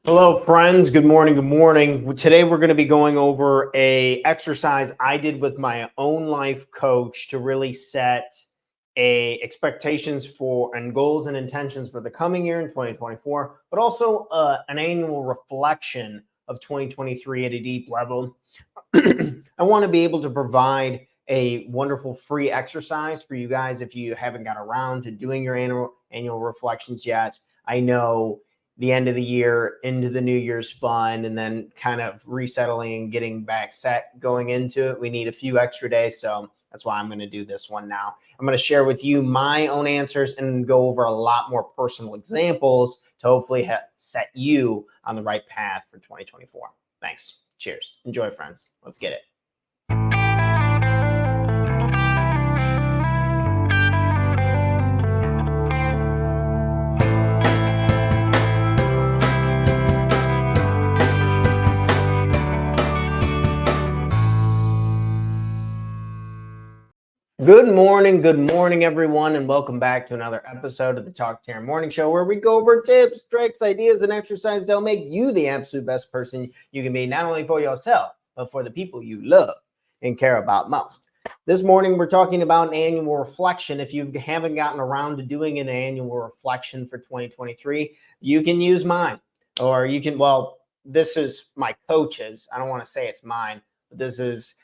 Hello, friends. Good morning. Good morning. Today, we're going to be going over a exercise I did with my own life coach to really set expectations for and goals and intentions for the coming year in 2024, but also an annual reflection of 2023 at a deep level. I want to be able to provide a wonderful free exercise for you guys if you haven't got around to doing your annual reflections yet. I know the end of the year into the new year's fun, and then kind of resettling and getting back set going into it. We need a few extra days. So that's why I'm going to do this one now. I'm going to share with you my own answers and go over a lot more personal examples to hopefully set you on the right path for 2024. Thanks. Cheers. Enjoy, friends. Let's get it. Good morning, everyone, and welcome back to another episode of the Talk Taryn Morning Show, where we go over tips, tricks, ideas, and exercises that'll make you the absolute best person you can be, not only for yourself, but for the people you love and care about most. This morning, we're talking about an annual reflection. If you haven't gotten around to doing an annual reflection for 2023, you can use mine, or you can, this is my coach's. I don't want to say it's mine, but this is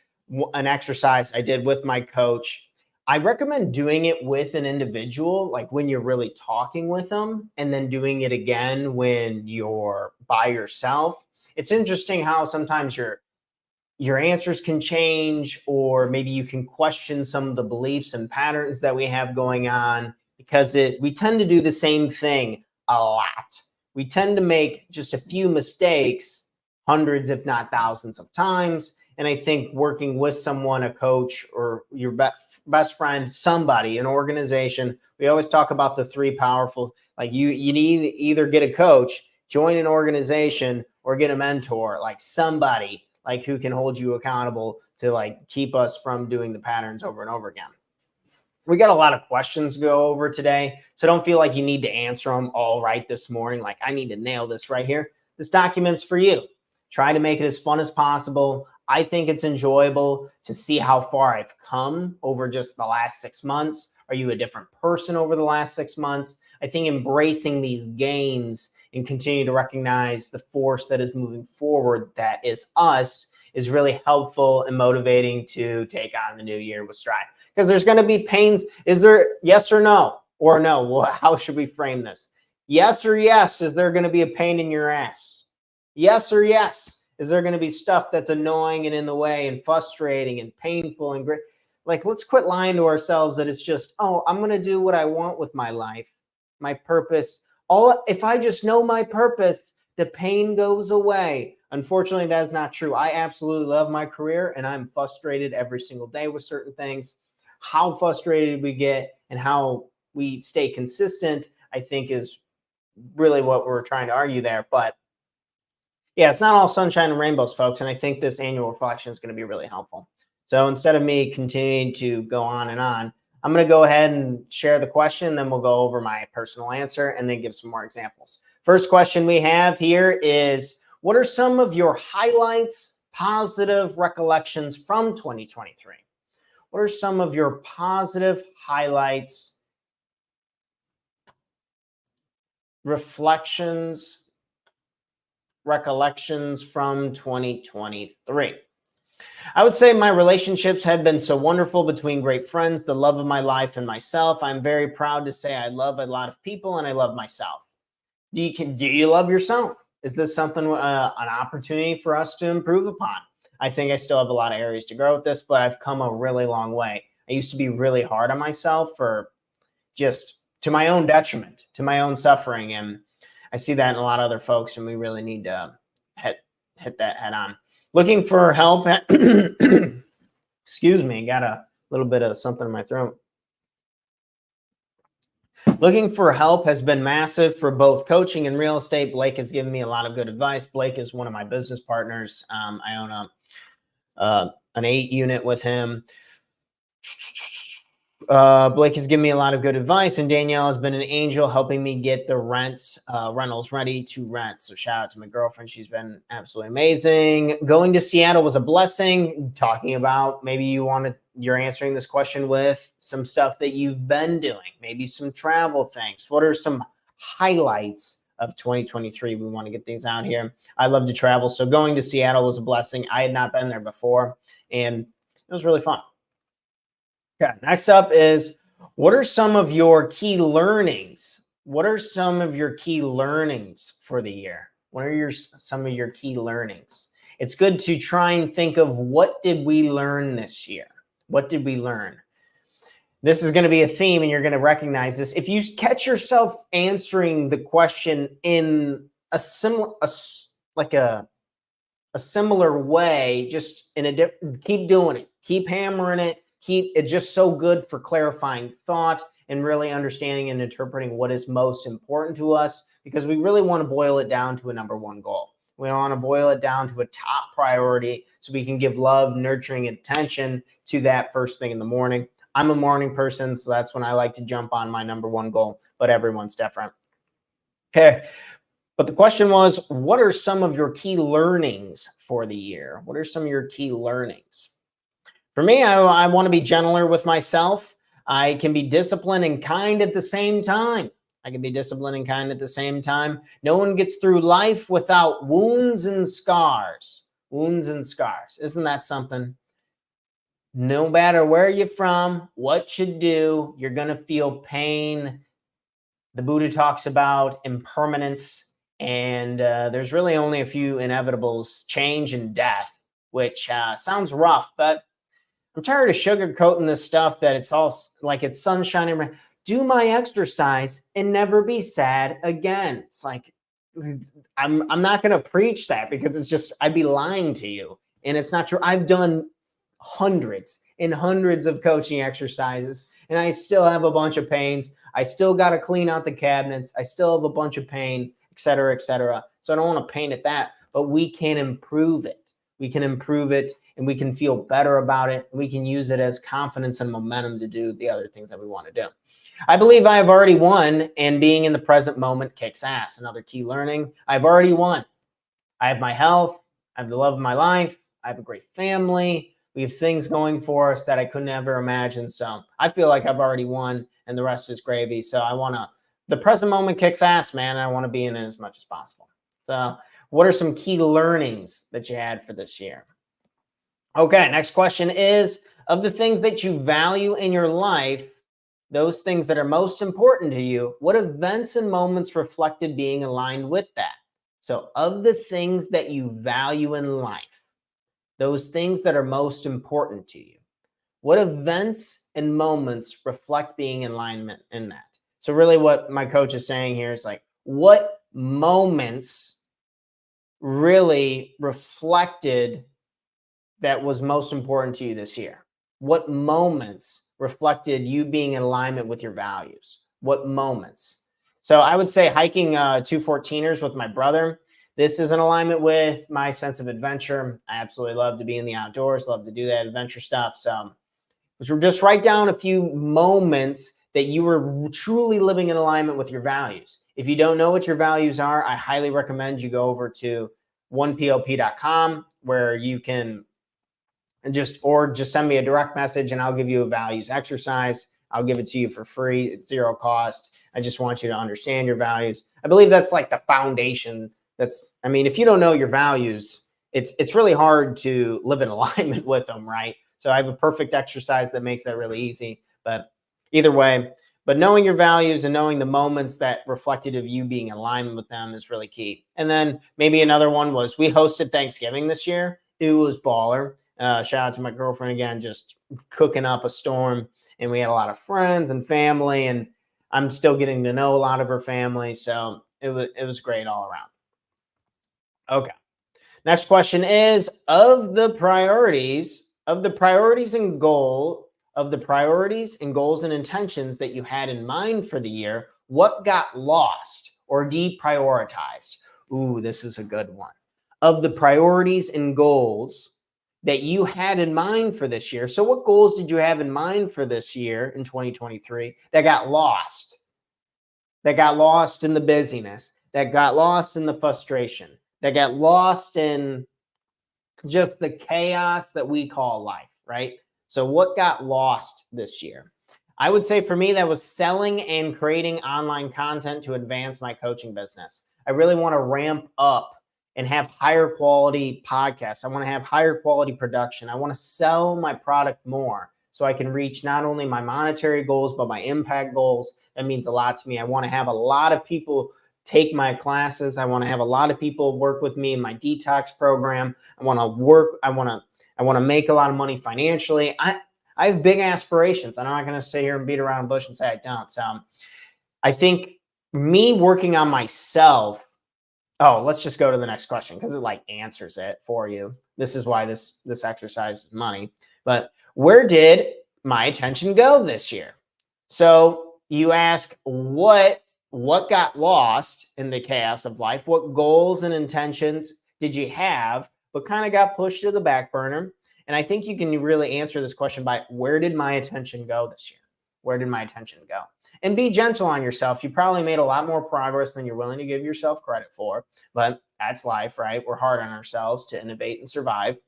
an exercise I did with my coach. I recommend doing it with an individual, like when you're really talking with them, and then doing it again when you're by yourself. It's interesting how sometimes your answers can change, or maybe you can question some of the beliefs and patterns that we have going on, because we tend to do the same thing a lot. We tend to make just a few mistakes hundreds, if not thousands of times. And I think working with someone, a coach or your best friend, somebody, an organization, we always talk about the three powerful, like you need to either get a coach, join an organization, or get a mentor, like somebody like who can hold you accountable to like keep us from doing the patterns over and over again. We got a lot of questions to go over today, so don't feel like you need to answer them all right this morning. Like, I need to nail this right here. This document's for you. Try to make it as fun as possible. I think it's enjoyable to see how far I've come over just the last 6 months. Are you a different person over the last 6 months? I think embracing these gains and continue to recognize the force that is moving forward, that is us, is really helpful and motivating to take on the new year with stride. Because there's going to be pains. Is there yes or no? Or no? Well, how should we frame this? Yes or yes, is there going to be a pain in your ass? Yes or yes. Is there going to be stuff that's annoying and in the way and frustrating and painful and great? Like, let's quit lying to ourselves that it's just, oh, I'm going to do what I want with my life, my purpose. If I just know my purpose, the pain goes away. Unfortunately, that is not true. I absolutely love my career, and I'm frustrated every single day with certain things. How frustrated we get and how we stay consistent, I think, is really what we're trying to argue there. But yeah, it's not all sunshine and rainbows, folks. And I think this annual reflection is going to be really helpful. So instead of me continuing to go on and on, I'm going to go ahead and share the question. Then we'll go over my personal answer and then give some more examples. First question we have here is, what are some of your highlights, positive recollections from 2023? What are some of your positive highlights, reflections, recollections from 2023? I would say my relationships have been so wonderful between great friends, the love of my life, and myself. I'm very proud to say I love a lot of people and I love myself. Do you love yourself? Is this something, an opportunity for us to improve upon? I think I still have a lot of areas to grow with this, but I've come a really long way. I used to be really hard on myself for just to my own detriment, to my own suffering. And I see that in a lot of other folks, and we really need to hit that head on. Looking for help. Excuse me, got a little bit of something in my throat. Looking for help has been massive for both coaching and real estate. Blake has given me a lot of good advice. Blake is one of my business partners. I own an 8 unit with him. Blake has given me a lot of good advice, and Danielle has been an angel helping me get the rentals ready to rent. So shout out to my girlfriend. She's been absolutely amazing. Going to Seattle was a blessing. Talking about maybe you're answering this question with some stuff that you've been doing, maybe some travel things. What are some highlights of 2023? We want to get these out here. I love to travel. So going to Seattle was a blessing. I had not been there before, and it was really fun. Okay, next up is, what are some of your key learnings? What are some of your key learnings for the year? What are some of your key learnings? It's good to try and think of, what did we learn this year? What did we learn? This is going to be a theme, and you're going to recognize this. If you catch yourself answering the question in a similar way, just keep doing it, keep hammering it. It's just so good for clarifying thought and really understanding and interpreting what is most important to us, because we really want to boil it down to a number one goal. We want to boil it down to a top priority so we can give love, nurturing attention to that first thing in the morning. I'm a morning person, so that's when I like to jump on my number one goal, but everyone's different. Okay. But the question was, what are some of your key learnings for the year? What are some of your key learnings? For me, I want to be gentler with myself. I can be disciplined and kind at the same time. No one gets through life without wounds and scars. Isn't that something? No matter where you're from, what you do, you're going to feel pain. The Buddha talks about impermanence, and there's really only a few inevitables: change and death, which sounds rough, but I'm tired of sugarcoating this stuff that it's all like it's sunshine and do my exercise and never be sad again. It's like, I'm not going to preach that, because it's just, I'd be lying to you, and it's not true. I've done hundreds and hundreds of coaching exercises, and I still have a bunch of pains. I still got to clean out the cabinets. I still have a bunch of pain, et cetera, et cetera. So I don't want to paint at that, but we can improve it. We can improve it, and we can feel better about it. We can use it as confidence and momentum to do the other things that we want to do. I believe I have already won, and being in the present moment kicks ass. Another key learning: I've already won. I have my health. I have the love of my life. I have a great family. We have things going for us that I could never imagine. So I feel like I've already won, and the rest is gravy. So the present moment kicks ass, man. And I want to be in it as much as possible. So what are some key learnings that you had for this year? Okay, next question is, of the things that you value in your life, those things that are most important to you, what events and moments reflected being aligned with that? So of the things that you value in life, those things that are most important to you, what events and moments reflect being in alignment in that? So really what my coach is saying here is, like, what moments really reflected that was most important to you this year? What moments reflected you being in alignment with your values? What moments? So I would say hiking 214ers with my brother. This is in alignment with my sense of adventure. I absolutely love to be in the outdoors, love to do that adventure stuff. So just write down a few moments that you were truly living in alignment with your values. If you don't know what your values are, I highly recommend you go over to onepop.com, where you can just send me a direct message, and I'll give you a values exercise. I'll give it to you for free. It's zero cost. I just want you to understand your values. I believe that's like the foundation. If you don't know your values, it's really hard to live in alignment with them, right? So I have a perfect exercise that makes that really easy. But either way, knowing your values and knowing the moments that reflected of you being in alignment with them is really key. And then maybe another one was, we hosted Thanksgiving this year. It was baller. Shout out to my girlfriend again, just cooking up a storm. And we had a lot of friends and family, and I'm still getting to know a lot of her family. So it was great all around. Okay. Next question is, of the priorities and goals and intentions that you had in mind for the year, what got lost or deprioritized? Ooh, this is a good one. Of the priorities and goals that you had in mind for this year. So what goals did you have in mind for this year in 2023 that got lost? That got lost in the busyness, that got lost in the frustration, that got lost in just the chaos that we call life, right? So what got lost this year? I would say for me, that was selling and creating online content to advance my coaching business. I really want to ramp up and have higher quality podcasts. I want to have higher quality production. I want to sell my product more so I can reach not only my monetary goals, but my impact goals. That means a lot to me. I want to have a lot of people take my classes. I want to have a lot of people work with me in my detox program. I want to make a lot of money financially. I have big aspirations. I'm not going to sit here and beat around the bush and say I don't. So I think me working on myself. Oh, let's just go to the next question because it like answers it for you. This is why this exercise is money. But where did my attention go this year? So you ask what got lost in the chaos of life? What goals and intentions did you have, but kind of got pushed to the back burner? And I think you can really answer this question by where did my attention go this year? Where did my attention go? And be gentle on yourself. You probably made a lot more progress than you're willing to give yourself credit for, but that's life, right? We're hard on ourselves to innovate and survive.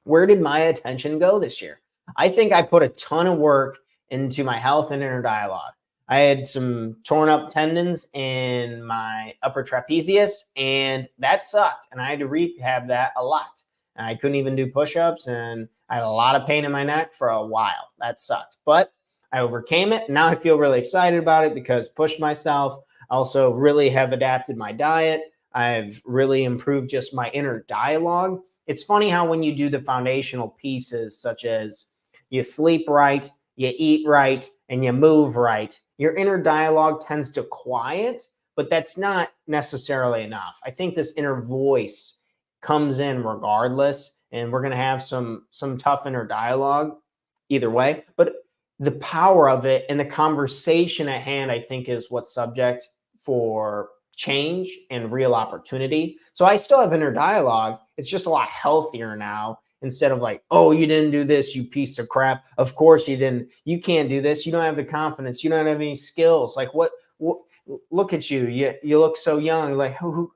Where did my attention go this year? I think I put a ton of work into my health and inner dialogue. I had some torn up tendons in my upper trapezius, and that sucked. And I had to rehab that a lot. And I couldn't even do push-ups, and I had a lot of pain in my neck for a while. That sucked. But I overcame it. Now I feel really excited about it because pushed myself. I also really have adapted my diet. I've really improved just my inner dialogue. It's funny how when you do the foundational pieces, such as you sleep right, you eat right, and you move right, your inner dialogue tends to quiet, but that's not necessarily enough. I think this inner voice comes in regardless, and we're going to have some tough inner dialogue either way. But the power of it and the conversation at hand, I think, is what's subject for change and real opportunity. So I still have inner dialogue. It's just a lot healthier now. Instead of like, oh, you didn't do this, you piece of crap. Of course you didn't. You can't do this. You don't have the confidence. You don't have any skills. Like what look at you. You look so young. Like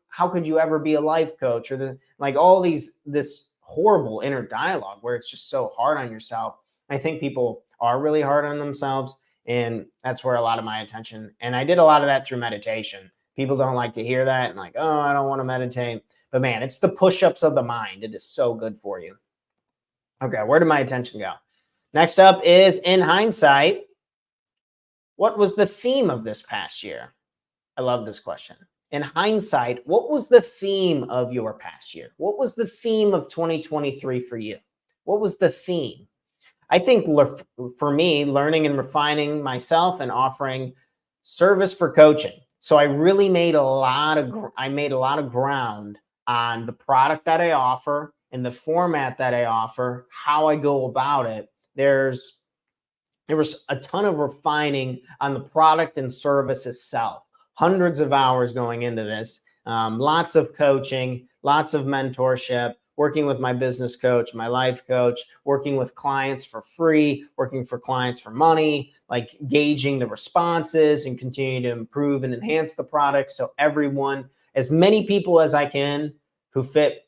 how could you ever be a life coach? Or all this horrible inner dialogue where it's just so hard on yourself. I think people are really hard on themselves, and that's where a lot of my attention. And I did a lot of that through meditation. People don't like to hear that and like, oh, I don't want to meditate. But man, it's the push-ups of the mind. It is so good for you. Okay, where did my attention go? Next up is, in hindsight, what was the theme of this past year? I love this question. In hindsight, what was the theme of your past year? What was the theme of 2023 for you? What was the theme? I think for me, learning and refining myself and offering service for coaching. So I really made a lot of ground on the product that I offer and the format that I offer, how I go about it. There was a ton of refining on the product and service itself. Hundreds of hours going into this, lots of coaching, lots of mentorship, working with my business coach, my life coach, working with clients for free, working for clients for money, like gauging the responses and continuing to improve and enhance the product. So everyone, as many people as I can who fit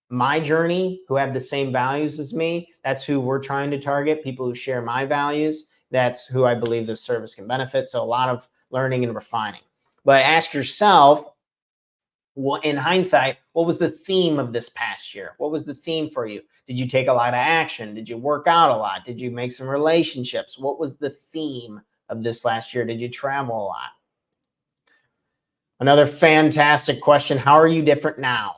my journey, who have the same values as me, that's who we're trying to target, people who share my values. That's who I believe this service can benefit. So a lot of learning and refining. But ask yourself, in hindsight, what was the theme of this past year? What was the theme for you? Did you take a lot of action? Did you work out a lot? Did you make some relationships? What was the theme of this last year? Did you travel a lot? Another fantastic question. How are you different now?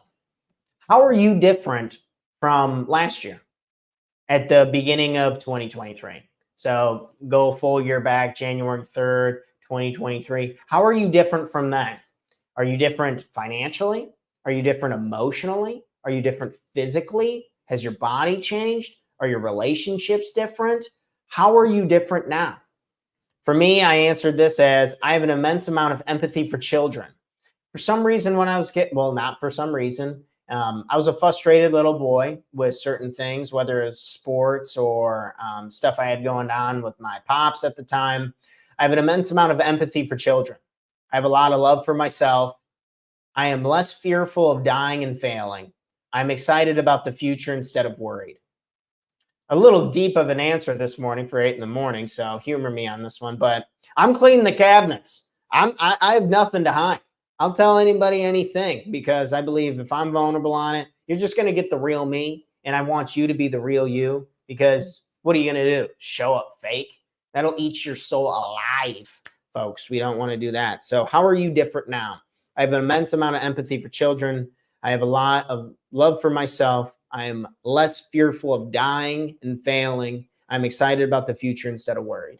How are you different from last year at the beginning of 2023? So go full year back, January 3rd, 2023. How are you different from then? Are you different financially? Are you different emotionally? Are you different physically? Has your body changed? Are your relationships different? How are you different now? For me, I answered this as I have an immense amount of empathy for children. For some reason, when I was not for some reason, I was a frustrated little boy with certain things, whether it's sports or stuff I had going on with my pops at the time. I have an immense amount of empathy for children. I have a lot of love for myself. I am less fearful of dying and failing. I'm excited about the future instead of worried. A little deep of an answer this morning for 8 in the morning, so humor me on this one, but I'm cleaning the cabinets. I have nothing to hide. I'll tell anybody anything because I believe if I'm vulnerable on it, you're just going to get the real me. And I want you to be the real you because what are you going to do? Show up fake? That'll eat your soul alive, folks. We don't want to do that. So how are you different now? I have an immense amount of empathy for children. I have a lot of love for myself. I am less fearful of dying and failing. I'm excited about the future instead of worried.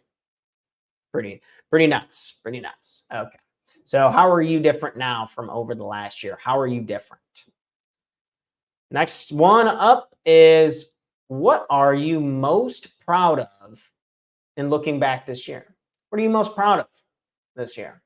Pretty nuts. Pretty nuts. Okay. So how are you different now from over the last year? How are you different? Next one up is, what are you most proud of in looking back this year? What are you most proud of this year?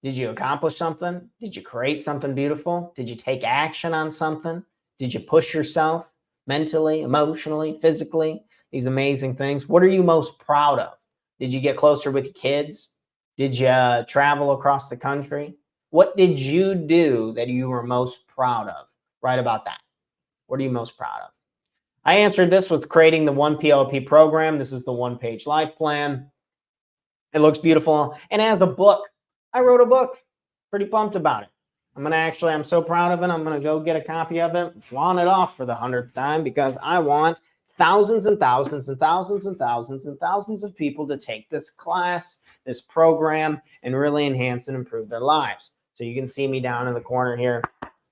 Did you accomplish something? Did you create something beautiful? Did you take action on something? Did you push yourself mentally, emotionally, physically? These amazing things. What are you most proud of? Did you get closer with your kids? Did you travel across the country? What did you do that you were most proud of? Write about that. What are you most proud of? I answered this with creating the 1PLP program. This is the one-page life plan. It looks beautiful. And as a book, I wrote a book. Pretty pumped about it. I'm so proud of it. I'm going to go get a copy of it, flaunt it off for the 100th time because I want thousands and thousands and thousands and thousands and thousands of people to take this class, this program, and really enhance and improve their lives. So you can see me down in the corner here,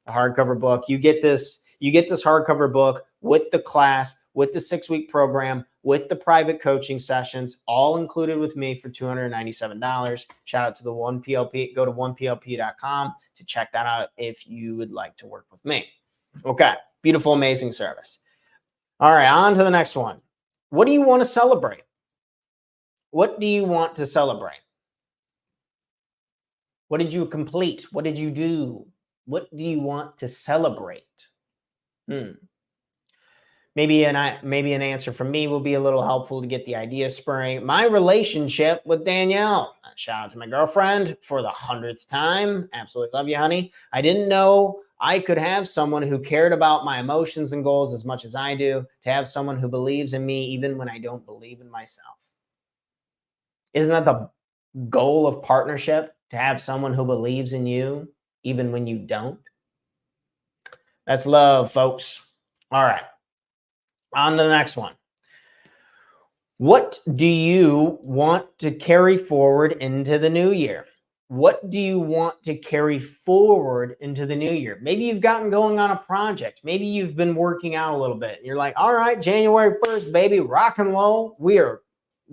the hardcover book. You get this hardcover book with the class, with the 6-week program, with the private coaching sessions, all included with me for $297. Shout out to the 1PLP. Go to 1PLP.com to check that out if you would like to work with me. Okay, beautiful, amazing service. All right, on to the next one. What do you want to celebrate? What do you want to celebrate? What did you complete? What did you do? What do you want to celebrate? Maybe an answer from me will be a little helpful to get the idea spurring. My relationship with Danielle. Shout out to my girlfriend for the 100th time. Absolutely love you, honey. I didn't know I could have someone who cared about my emotions and goals as much as I do, to have someone who believes in me even when I don't believe in myself. Isn't that the goal of partnership? To have someone who believes in you even when you don't? That's love, folks. All right. On to the next one. What do you want to carry forward into the new year? What do you want to carry forward into the new year? Maybe you've gotten going on a project. Maybe you've been working out a little bit. You're like, all right, January 1st, baby, rock and roll. We are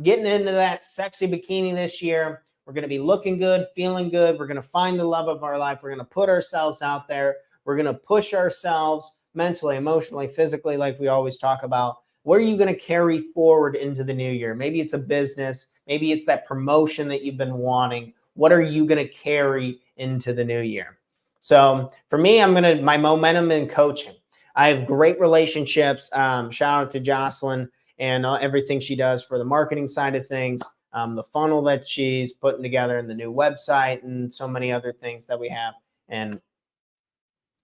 getting into that sexy bikini this year. We're going to be looking good, feeling good. We're going to find the love of our life. We're going to put ourselves out there. We're going to push ourselves mentally, emotionally, physically, like we always talk about. What are you going to carry forward into the new year? Maybe it's a business. Maybe it's that promotion that you've been wanting. What are you going to carry into the new year? So for me, my momentum in coaching. I have great relationships. Shout out to Jocelyn and everything she does for the marketing side of things, the funnel that she's putting together, and the new website, and so many other things that we have. And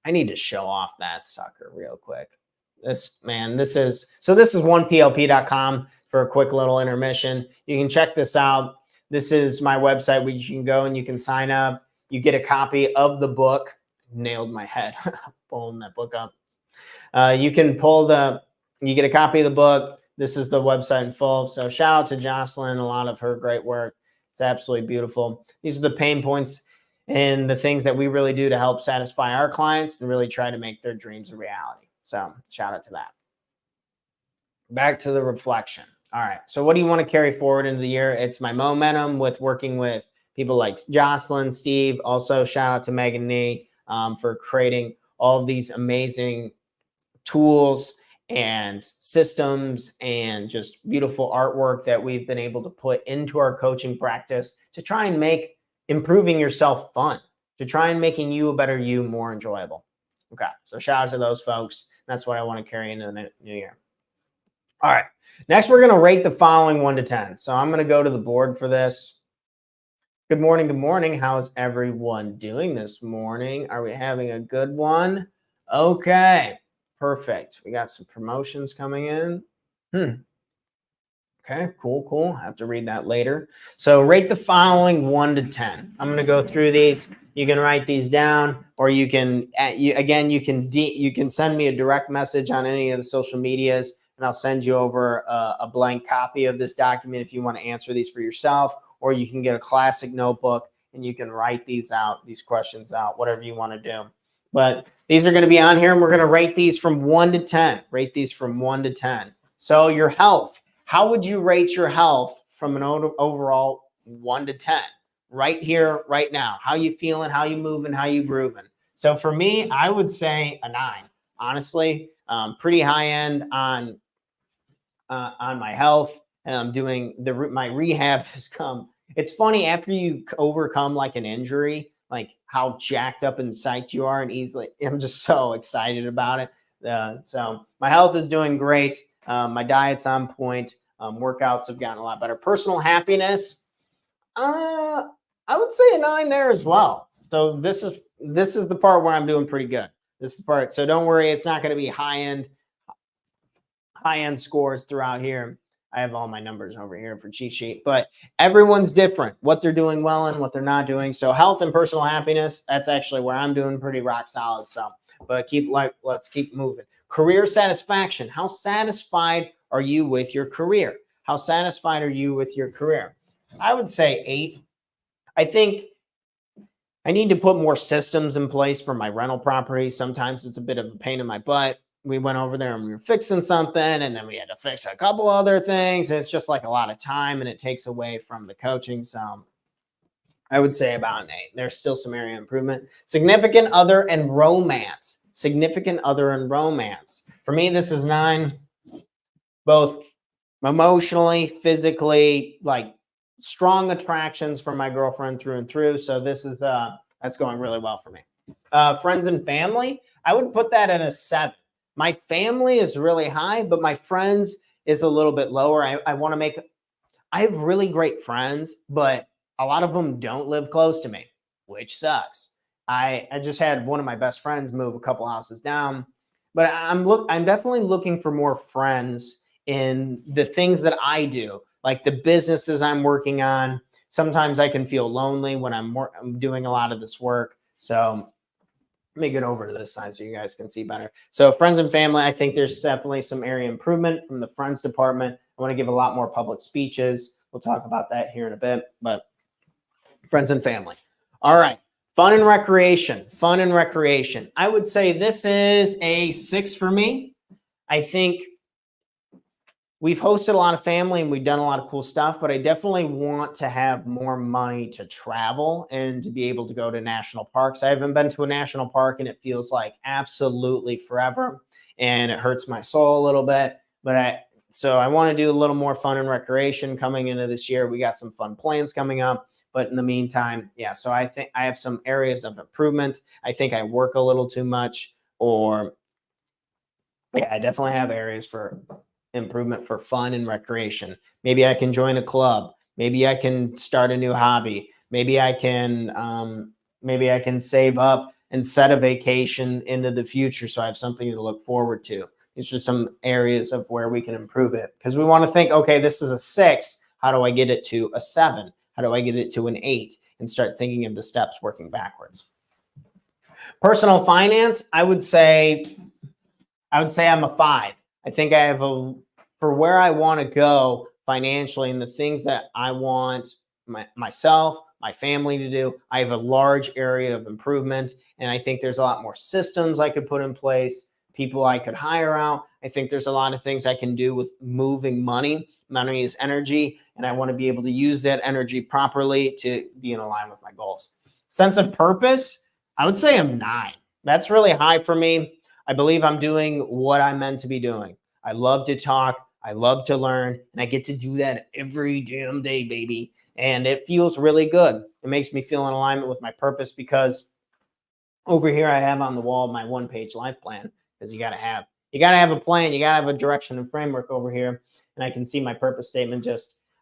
I need to show off that sucker real quick. This is 1PLP.com for a quick little intermission. You can check this out. This is my website where you can go and you can sign up. You get a copy of the book. Nailed my head pulling that book up. You get a copy of the book. This is the website in full. So shout out to Jocelyn, a lot of her great work. It's absolutely beautiful. These are the pain points and the things that we really do to help satisfy our clients and really try to make their dreams a reality. So shout out to that. Back to the reflection. All right. So what do you want to carry forward into the year? It's my momentum with working with people like Jocelyn, Steve. Also shout out to Megan Nee for creating all of these amazing tools and systems and just beautiful artwork that we've been able to put into our coaching practice to try and make improving yourself fun, to try and making you a better you more enjoyable. Okay. So shout out to those folks. That's what I want to carry into the new year. All right. Next, we're going to rate the following 1 to 10. So I'm going to go to the board for this. Good morning. Good morning. How's everyone doing this morning? Are we having a good one? Okay. Perfect. We got some promotions coming in. Okay, cool. I have to read that later. So rate the following 1 to 10. I'm going to go through these. You can write these down, or you can, you can send me a direct message on any of the social medias, and I'll send you over a blank copy of this document if you want to answer these for yourself, or you can get a classic notebook and you can write these out, these questions out, whatever you want to do. But these are going to be on here, and we're going to rate these from 1 to 10. Rate these from 1 to 10. So your health. How would you rate your health from an overall 1 to 10? Right here, right now. How you feeling? How you moving? How you grooving? So for me, I would say a 9. Honestly, pretty high end on my health. And I'm doing my rehab has come. It's funny after you overcome like an injury, like how jacked up and psyched you are, and easily. I'm just so excited about it. So my health is doing great. My diet's on point. Workouts have gotten a lot better. Personal happiness, I would say a 9 there as well. So this is the part where I'm doing pretty good. This is the part. So don't worry, it's not going to be high end scores throughout here. I have all my numbers over here for cheat sheet, but everyone's different. What they're doing well and what they're not doing. So health and personal happiness, that's actually where I'm doing pretty rock solid. So, but let's keep moving. Career satisfaction. How satisfied are you with your career? How satisfied are you with your career? I would say 8. I think I need to put more systems in place for my rental property. Sometimes it's a bit of a pain in my butt. We went over there and we were fixing something, and then we had to fix a couple other things. It's just like a lot of time, and it takes away from the coaching. So I would say about an 8. There's still some area improvement. Significant other and romance. Significant other and romance. For me, this is 9. Both emotionally, physically, like strong attractions for my girlfriend through and through. So this is that's going really well for me. Friends and family, I would put that at a 7. My family is really high, but my friends is a little bit lower. I have really great friends, but a lot of them don't live close to me, which sucks. I just had one of my best friends move a couple houses down, but I'm definitely looking for more friends in the things that I do, like the businesses I'm working on. Sometimes I can feel lonely when I'm doing a lot of this work. So let me get over to this side so you guys can see better. So friends and family, I think there's definitely some area improvement from the friends department. I want to give a lot more public speeches. We'll talk about that here in a bit, but friends and family. All right. Fun and recreation. Fun and recreation. I would say this is a 6 for me. I think we've hosted a lot of family and we've done a lot of cool stuff, but I definitely want to have more money to travel and to be able to go to national parks. I haven't been to a national park and it feels like absolutely forever, and it hurts my soul a little bit. So I want to do a little more fun and recreation coming into this year. We got some fun plans coming up, but in the meantime, yeah. So I think I have some areas of improvement. I think I work a little too much, or yeah, I definitely have areas for improvement for fun and recreation. Maybe I can join a club. Maybe I can start a new hobby. Maybe I can save up and set a vacation into the future so I have something to look forward to. These are some areas of where we can improve it, because we want to think, okay, this is a 6. How do I get it to a 7? How do I get it to an 8? And start thinking of the steps working backwards. Personal finance, I would say I'm a 5. I think I have for where I want to go financially and the things that I want myself, my family to do, I have a large area of improvement. And I think there's a lot more systems I could put in place, people I could hire out. I think there's a lot of things I can do with moving money. Money is energy, and I want to be able to use that energy properly to be in line with my goals. Sense of purpose, I would say I'm 9. That's really high for me. I believe I'm doing what I'm meant to be doing. I love to talk. I love to learn, and I get to do that every damn day, baby. And it feels really good. It makes me feel in alignment with my purpose, because Over here, I have on the wall my one-page life plan, because you got to have a plan. You got to have a direction and framework over here. And I can see my purpose statement.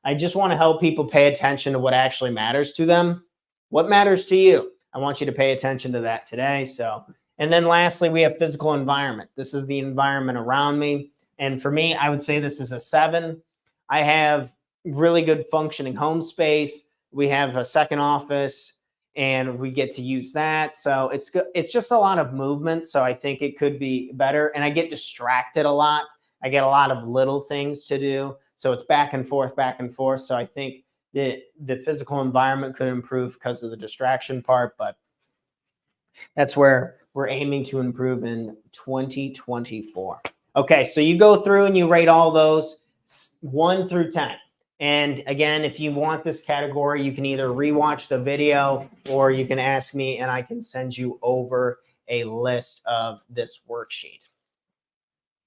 I just want to help people pay attention to what actually matters to them. What matters to you? I want you to pay attention to that today. So, and then lastly, we have physical environment. This is the environment around me. And for me, I would say this is a 7. I have really good functioning home space. We have a second office and we get to use that. So it's good. It's just a lot of movement. So I think it could be better. And I get distracted a lot. I get a lot of little things to do. So it's back and forth, back and forth. So I think the physical environment could improve because of the distraction part, but that's where we're aiming to improve in 2024. Okay, so you go through and you rate all those 1 through 10. And again, if you want this category, you can either rewatch the video or you can ask me and I can send you over a list of this worksheet.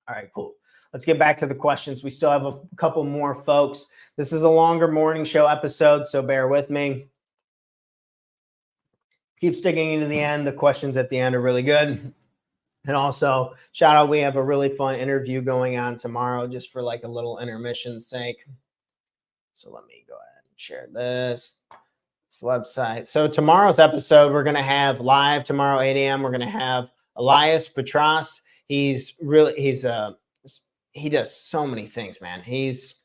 All right, cool. Let's get back to the questions. We still have a couple more, folks. This is a longer morning show episode, so bear with me. Keep sticking into the end. The questions at the end are really good. And also, shout out, we have a really fun interview going on tomorrow, just for like a little intermission's sake. So let me go ahead and share this website. So tomorrow's episode, we're going to have live tomorrow, 8 a.m. We're going to have Elias Petras. He does so many things, man. He's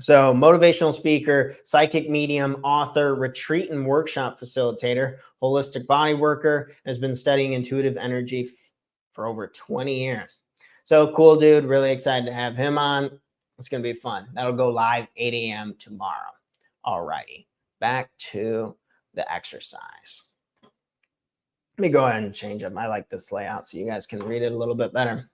so motivational speaker, psychic medium, author, retreat and workshop facilitator, holistic body worker, has been studying intuitive energy for over 20 years. So cool, dude. Really excited to have him on. It's going to be fun. That'll go live 8 a.m. tomorrow. All righty. Back to the exercise. Let me go ahead and change up. I like this layout so you guys can read it a little bit better.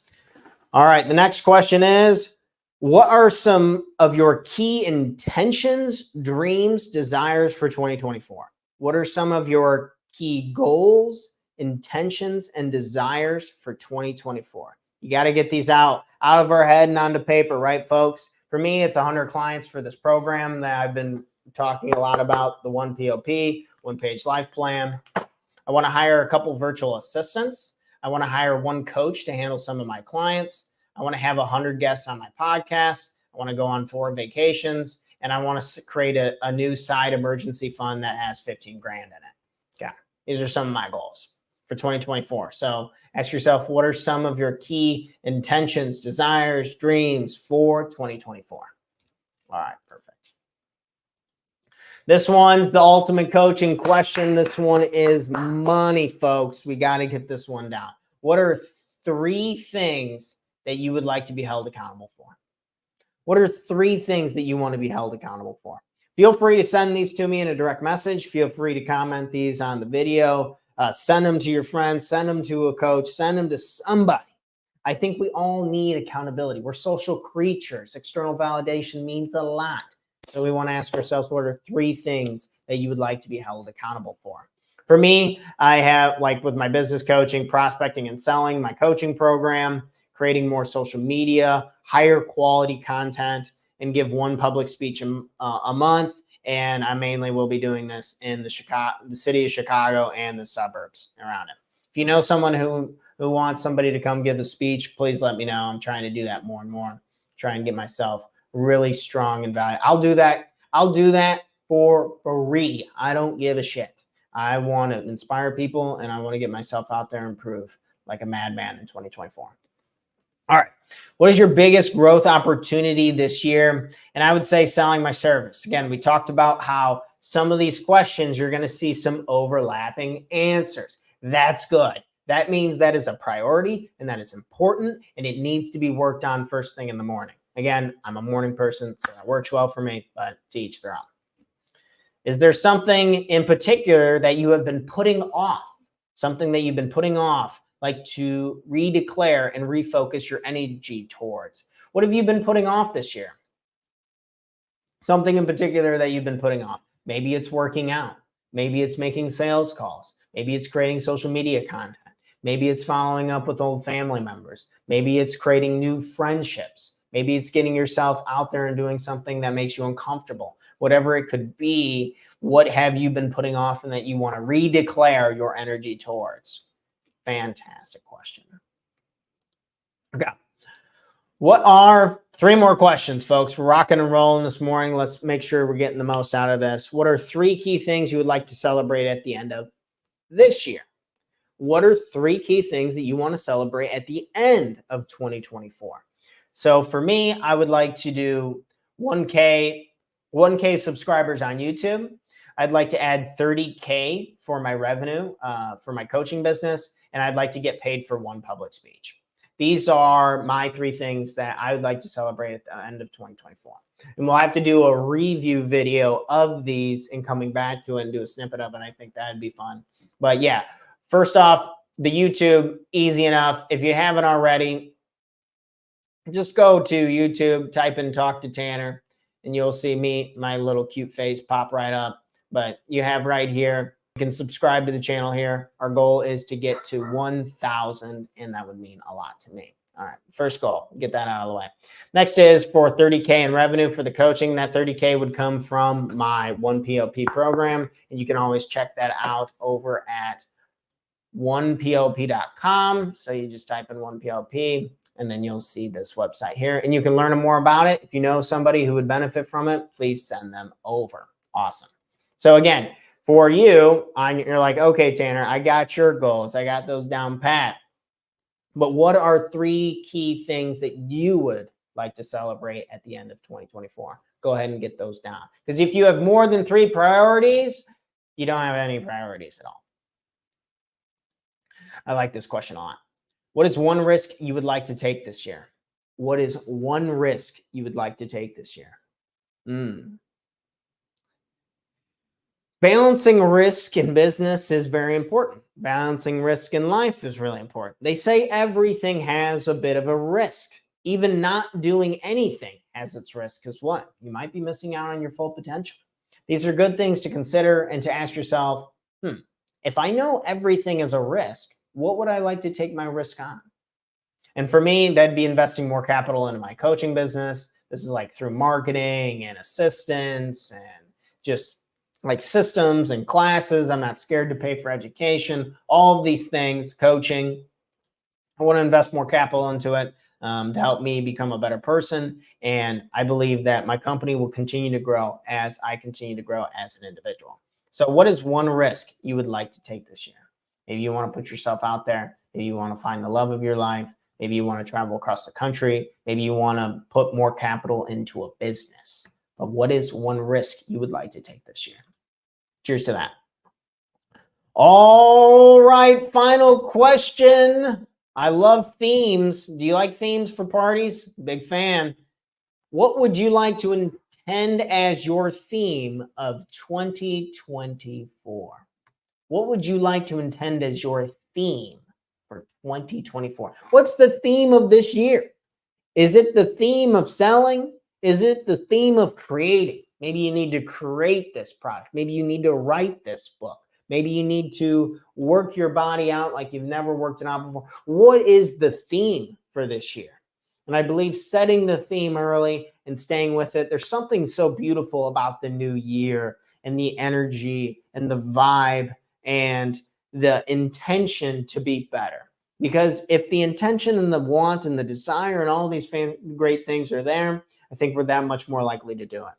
All right. The next question is, what are some of your key intentions, dreams, desires for 2024? What are some of your key goals, intentions, and desires for 2024? You got to get these out of our head and onto paper, right, folks? For me, it's 100 clients for this program that I've been talking a lot about, the 1POP, one-page life plan. I want to hire a couple virtual assistants. I want to hire one coach to handle some of my clients. I want to have 100 guests on my podcast. I want to go on 4 vacations, and I want to create a new side emergency fund that has 15 grand in it. Okay. These are some of my goals for 2024. So ask yourself, what are some of your key intentions, desires, dreams for 2024? All right, perfect. This one's the ultimate coaching question. This one is money, folks. We got to get this one down. What are 3 things that you would like to be held accountable for? What are 3 things that you want to be held accountable for? Feel free to send these to me in a direct message. Feel free to comment these on the video. Send them to your friends. Send them to a coach. Send them to somebody. I think we all need accountability. We're social creatures. External validation means a lot. So we want to ask ourselves, what are 3 things that you would like to be held accountable for? For me, I have, like with my business coaching, prospecting and selling, my coaching program, creating more social media, higher quality content, and give 1 public speech a month. And I mainly will be doing this in the city of Chicago and the suburbs around it. If you know someone who wants somebody to come give a speech, please let me know. I'm trying to do that more and more. Try and get myself really strong and valuable. I'll do that for free. I don't give a shit. I want to inspire people and I want to get myself out there and improve like a madman in 2024. All right. What is your biggest growth opportunity this year? And I would say selling my service. Again, we talked about how some of these questions, you're going to see some overlapping answers. That's good. That means that is a priority and that is important and it needs to be worked on first thing in the morning. Again, I'm a morning person, so that works well for me, but to each their own. Is there something in particular that you have been putting off? Something that you've been putting off, like to redeclare and refocus your energy towards? What have you been putting off this year? Something in particular that you've been putting off. Maybe it's working out. Maybe it's making sales calls. Maybe it's creating social media content. Maybe it's following up with old family members. Maybe it's creating new friendships. Maybe it's getting yourself out there and doing something that makes you uncomfortable. whatever it could be. What have you been putting off and that you want to redeclare your energy towards? Fantastic question. Okay. What are 3 more questions, folks? We're rocking and rolling this morning. Let's make sure we're getting the most out of this. What are 3 key things you would like to celebrate at the end of this year? What are 3 key things that you want to celebrate at the end of 2024? So for me, I would like to do 1K subscribers on YouTube. I'd like to add 30K for my revenue for my coaching business, and I'd like to get paid for 1 public speech. These are my 3 things that I would like to celebrate at the end of 2024. And we'll have to do a review video of these and coming back to it and do a snippet of it. I think that'd be fun. But yeah, first off, the YouTube, easy enough. If you haven't already, just go to YouTube, type in Talk to Tanner, and you'll see me, my little cute face pop right up. But you have right here, you can subscribe to the channel here. Our goal is to get to 1,000, and that would mean a lot to me. All right, first goal, get that out of the way. Next is for 30K in revenue for the coaching. That 30K would come from my 1PLP program, and you can always check that out over at 1plp.com. So you just type in 1PLP, and then you'll see this website here, and you can learn more about it. If you know somebody who would benefit from it, please send them over. Awesome. So again, for you, you're like, okay, Tanner, I got your goals. I got those down pat. But what are 3 key things that you would like to celebrate at the end of 2024? Go ahead and get those down. Because if you have more than 3 priorities, you don't have any priorities at all. I like this question a lot. What is 1 risk you would like to take this year? What is 1 risk you would like to take this year? Balancing risk in business is very important. Balancing risk in life is really important. They say everything has a bit of a risk. Even not doing anything has its risk, because what? You might be missing out on your full potential. These are good things to consider and to ask yourself, if I know everything is a risk, what would I like to take my risk on? And for me, that'd be investing more capital into my coaching business. This is like through marketing and assistance and just like systems and classes. I'm not scared to pay for education, all of these things, coaching. I want to invest more capital into it to help me become a better person. And I believe that my company will continue to grow as I continue to grow as an individual. So what is 1 risk you would like to take this year? Maybe you want to put yourself out there. Maybe you want to find the love of your life. Maybe you want to travel across the country. Maybe you want to put more capital into a business. But what is 1 risk you would like to take this year? Cheers to that. All right, final question. I love themes. Do you like themes for parties? Big fan. What would you like to intend as your theme of 2024? What would you like to intend as your theme for 2024? What's the theme of this year? Is it the theme of selling? Is it the theme of creating? Maybe you need to create this product. Maybe you need to write this book. Maybe you need to work your body out like you've never worked it out before. What is the theme for this year? And I believe setting the theme early and staying with it, there's something so beautiful about the new year and the energy and the vibe and the intention to be better. Because if the intention and the want and the desire and all these great things are there, I think we're that much more likely to do it.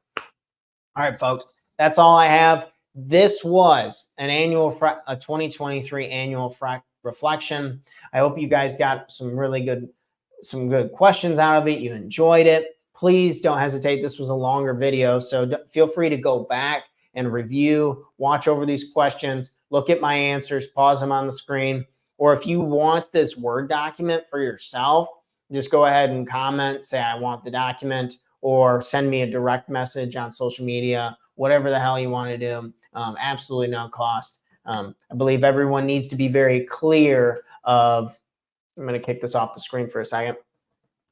All right, folks, that's all I have. This was an a 2023 annual reflection. I hope you guys got some good questions out of it. You enjoyed it. Please don't hesitate. This was a longer video, so feel free to go back and review, watch over these questions, look at my answers, pause them on the screen. Or if you want this Word document for yourself, just go ahead and comment, say, I want the document, or send me a direct message on social media, whatever the hell you want to do. Absolutely no cost. I believe everyone needs to be very clear of, I'm going to kick this off the screen for a second.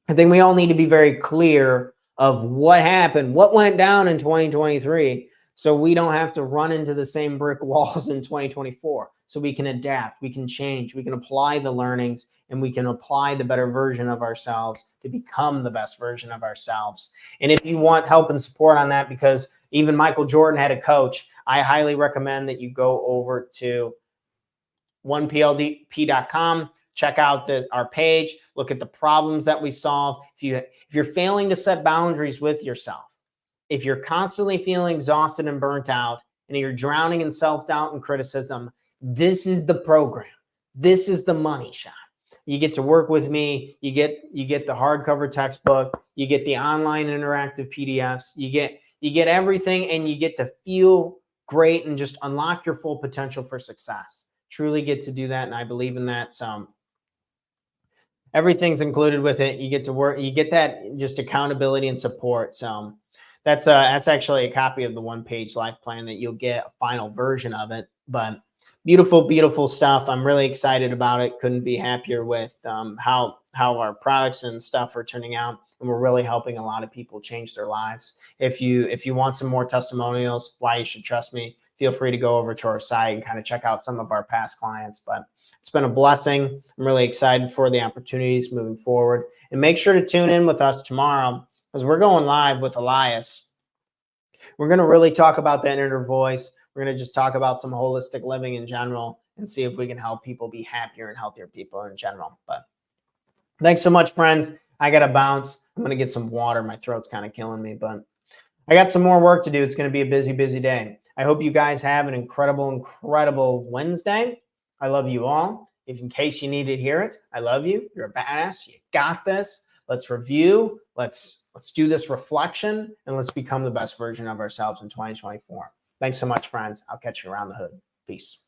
I think we all need to be very clear of what happened, what went down in 2023, so we don't have to run into the same brick walls in 2024. So we can adapt, we can change, we can apply the learnings, and we can apply the better version of ourselves to become the best version of ourselves. And if you want help and support on that, because Even Michael Jordan had a coach. I highly recommend that you go over to onepldp.com. Check out our page. Look at the problems that we solve. If you're failing to set boundaries with yourself, if you're constantly feeling exhausted and burnt out, and you're drowning in self-doubt and criticism, this is the program. This is the money shot. You get to work with me. You get the hardcover textbook. You get the online interactive PDFs. You get everything, and you get to feel great and just unlock your full potential for success. Truly get to do that, and I believe in that. So everything's included with it. You get to work. You get that just accountability and support. So that's actually a copy of the one-page life plan that you'll get a final version of it. But beautiful, beautiful stuff. I'm really excited about it. Couldn't be happier with how our products and stuff are turning out, and we're really helping a lot of people change their lives. If you want some more testimonials, why you should trust me, feel free to go over to our site and kind of check out some of our past clients. But it's been a blessing. I'm really excited for the opportunities moving forward. And make sure to tune in with us tomorrow, because we're going live with Elias. We're going to really talk about that inner voice. We're going to just talk about some holistic living in general and see if we can help people be happier and healthier people in general. But thanks so much, friends. I got to bounce. I'm going to get some water. My throat's kind of killing me, but I got some more work to do. It's going to be a busy, busy day. I hope you guys have an incredible, incredible Wednesday. I love you all. If in case you need to hear it, I love you. You're a badass. You got this. Let's review. Let's do this reflection, and let's become the best version of ourselves in 2024. Thanks so much, friends. I'll catch you around the hood. Peace.